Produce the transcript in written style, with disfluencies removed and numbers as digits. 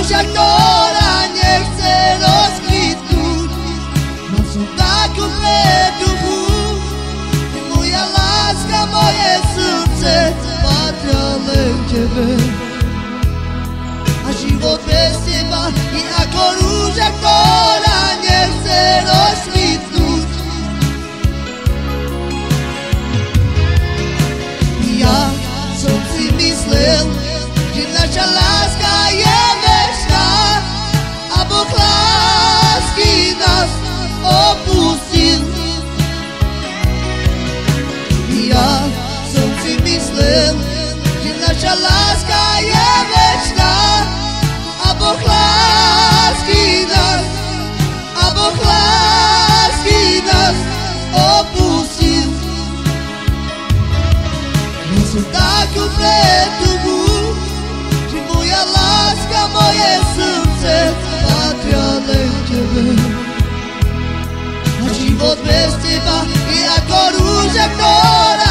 rúža, ktorá nechce rozkvitnúť. Mám som takú preduchu, moja láska, moje srdce patria len tebe. A život bez teba je ako rúža, ktorá nechce rozkvitnúť. Ja som si myslel, že naša láska je večná a Boh lásky nás opustil. Ja som si myslel, že naša láska je večná a Boh lásky nás opustil. Ja som takú pretuhu, že moja láska, moje srdce patria len tebe. A život bez teba je ako rúža, ktorá